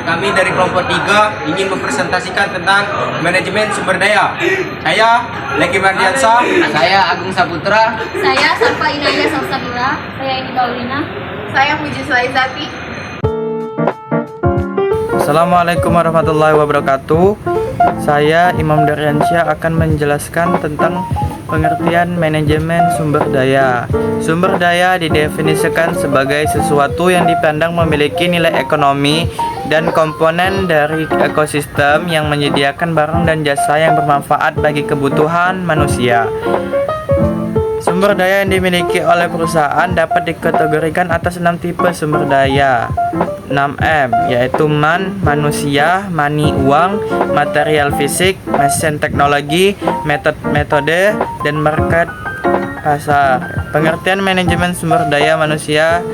Kami dari kelompok 3 ingin mempresentasikan tentang manajemen sumber daya. Saya Leki Mardiansa. Saya Agung Saputra. Saya Sarfa Inaya Samsabura. Saya Edi Paulina. Saya Puji Sulaizati. Assalamualaikum warahmatullahi wabarakatuh. Saya Imam Daryansyah akan menjelaskan tentang pengertian manajemen sumber daya. Sumber daya didefinisikan sebagai sesuatu yang dipandang memiliki nilai ekonomi dan komponen dari ekosistem yang menyediakan barang dan jasa yang bermanfaat bagi kebutuhan manusia. Sumber daya yang dimiliki oleh perusahaan dapat dikategorikan atas 6 tipe sumber daya. 6M, yaitu manusia, money, uang, material fisik, mesin teknologi, metode, dan market pasar. Pengertian manajemen sumber daya manusia.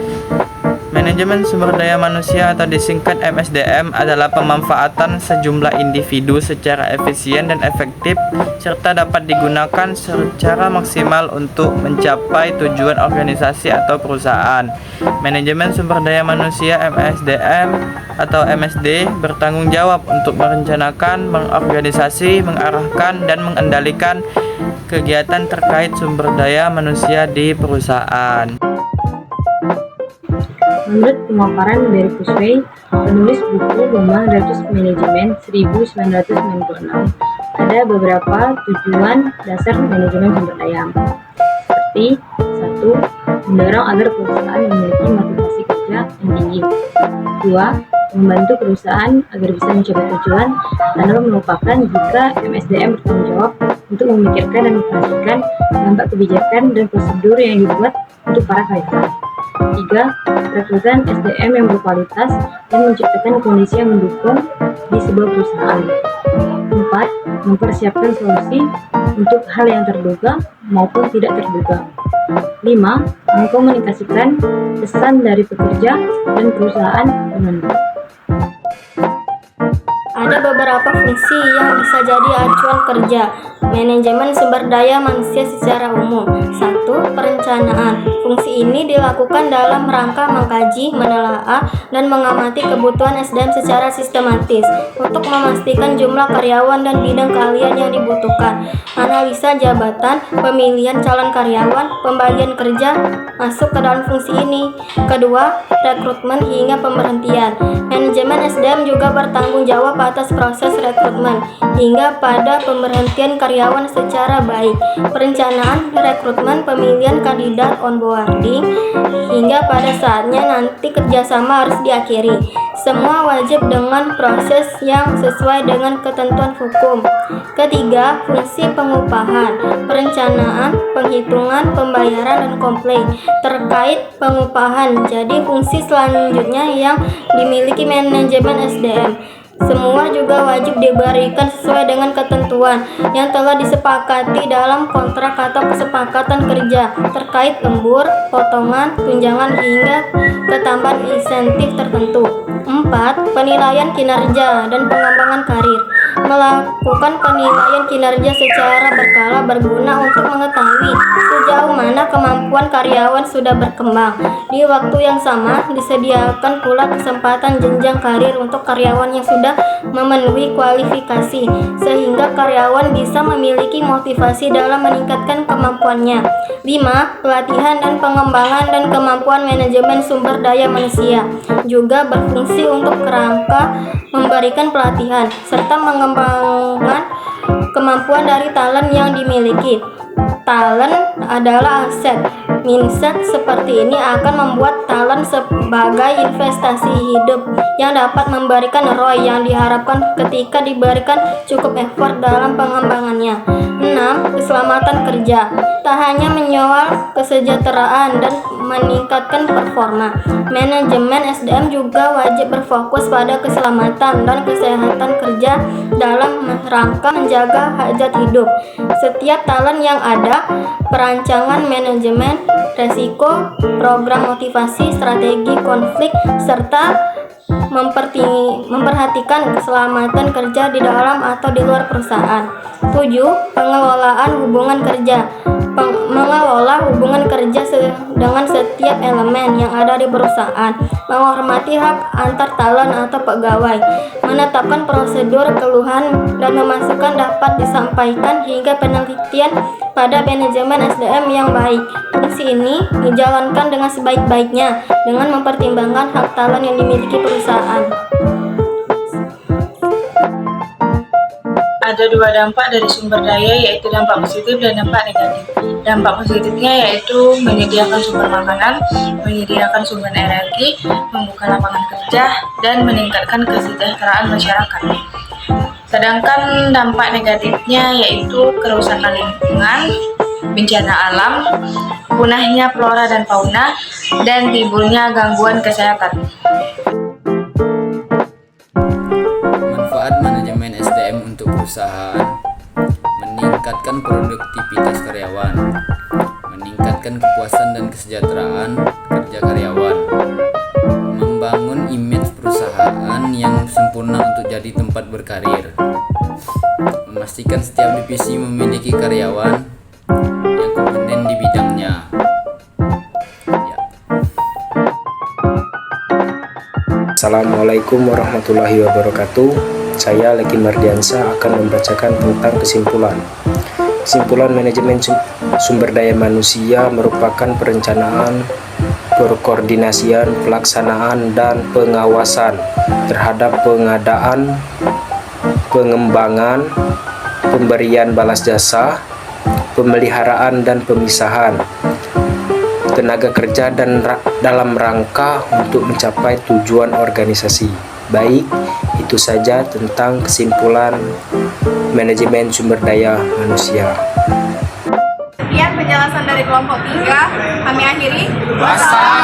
Manajemen sumber daya manusia atau disingkat MSDM adalah pemanfaatan sejumlah individu secara efisien dan efektif serta dapat digunakan secara maksimal untuk mencapai tujuan organisasi atau perusahaan. Manajemen sumber daya manusia MSDM atau MSD bertanggung jawab untuk merencanakan, mengorganisasi, mengarahkan, dan mengendalikan kegiatan terkait sumber daya manusia di perusahaan. Menurut pemaparan dari Kurzweil, penulis buku Lomba Ratus Manajemen 1996, ada beberapa tujuan dasar manajemen sumber daya, seperti 1. Mendorong agar perusahaan memiliki motivasi kerja yang tinggi. 2. Membantu perusahaan agar bisa mencapai tujuan tanpa melupakan jika MSDM bertanggung jawab untuk memikirkan dan memperhatikan dampak kebijakan dan prosedur yang dibuat untuk para karyawan. 3. Rekrutmen SDM yang berkualitas dan menciptakan kondisi yang mendukung di sebuah perusahaan. 4. Mempersiapkan solusi untuk hal yang terduga maupun tidak terduga. 5. Mengkomunikasikan pesan dari pekerja dan perusahaan dengan baik. Ada beberapa fungsi yang bisa jadi acuan kerja manajemen sumber daya manusia secara umum. 1. Perencanaan. Fungsi ini dilakukan dalam rangka mengkaji, menelaah, dan mengamati kebutuhan SDM secara sistematis untuk memastikan jumlah karyawan dan bidang keahlian yang dibutuhkan. Analisa jabatan, pemilihan calon karyawan, pembagian kerja masuk ke dalam fungsi ini. Kedua, rekrutmen hingga pemberhentian. Manajemen SDM juga bertanggung jawab atas proses rekrutmen hingga pada pemberhentian karyawan secara baik. Perencanaan, rekrutmen, pemilihan kandidat, onboarding, hingga pada saatnya nanti kerjasama harus diakhiri. Semua wajib dengan proses yang sesuai dengan ketentuan hukum. Ketiga, fungsi pengupahan, perencanaan, penghitungan, pembayaran, dan komplain terkait pengupahan. Jadi fungsi selanjutnya yang dimiliki manajemen SDM. Semua juga wajib diberikan sesuai dengan ketentuan yang telah disepakati dalam kontrak atau kesepakatan kerja terkait lembur, potongan, tunjangan, hingga ketambahan insentif tertentu. 4. Penilaian kinerja dan pengembangan karir. Melakukan penilaian kinerja secara berkala berguna untuk mengetahui sejauh mana kemampuan karyawan sudah berkembang. Di waktu yang sama, disediakan pula kesempatan jenjang karir untuk karyawan yang sudah memenuhi kualifikasi, sehingga karyawan bisa memiliki motivasi dalam meningkatkan kemampuannya. 5. Pelatihan dan pengembangan dan kemampuan manajemen sumber daya manusia juga berfungsi untuk kerangka memberikan pelatihan serta mengembangkan kemampuan dari talent yang dimiliki. Talent adalah aset. Mindset seperti ini akan membuat talent sebagai investasi hidup yang dapat memberikan ROI yang diharapkan ketika diberikan cukup effort dalam pengembangannya. 6. Keselamatan kerja. Tak hanya menyoal kesejahteraan dan meningkatkan performa, manajemen SDM juga wajib berfokus pada keselamatan dan kesehatan kerja dalam rangka menjaga hajat hidup setiap talent yang ada. Perancangan manajemen resiko, program motivasi, strategi konflik, serta memperhatikan keselamatan kerja di dalam atau di luar perusahaan. 7. Pengelolaan hubungan kerja. mengelola hubungan kerja dengan setiap elemen yang ada di perusahaan, menghormati hak antar talent atau pegawai, menetapkan prosedur keluhan dan masukan dapat disampaikan hingga penelitian pada manajemen SDM yang baik. Fungsi ini dijalankan dengan sebaik-baiknya dengan mempertimbangkan hak talent yang dimiliki perusahaan. Ada dua dampak dari sumber daya, yaitu dampak positif dan dampak negatif. Dampak positifnya yaitu menyediakan sumber makanan, menyediakan sumber energi, membuka lapangan kerja, dan meningkatkan kesejahteraan masyarakat. Sedangkan dampak negatifnya yaitu kerusakan lingkungan, bencana alam, punahnya flora dan fauna, dan timbulnya gangguan kesehatan. Manfaat manajemen SDM untuk perusahaan: meningkatkan produktivitas karyawan, meningkatkan kepuasan dan kesejahteraan kerja karyawan, membangun image perusahaan yang sempurna untuk jadi tempat berkarir, memastikan setiap divisi memiliki karyawan yang kompeten di bidangnya. Ya. Assalamualaikum warahmatullahi wabarakatuh. Saya Leki Mardiansyah akan membacakan tentang kesimpulan. Kesimpulan manajemen sumber daya manusia merupakan perencanaan, perkoordinasian, pelaksanaan, dan pengawasan terhadap pengadaan, pengembangan, pemberian balas jasa, pemeliharaan dan pemisahan tenaga kerja dan dalam rangka untuk mencapai tujuan organisasi. Baik, itu saja tentang kesimpulan manajemen sumber daya manusia. Sekian penjelasan dari kelompok 3. Kami akhiri. Wassalam.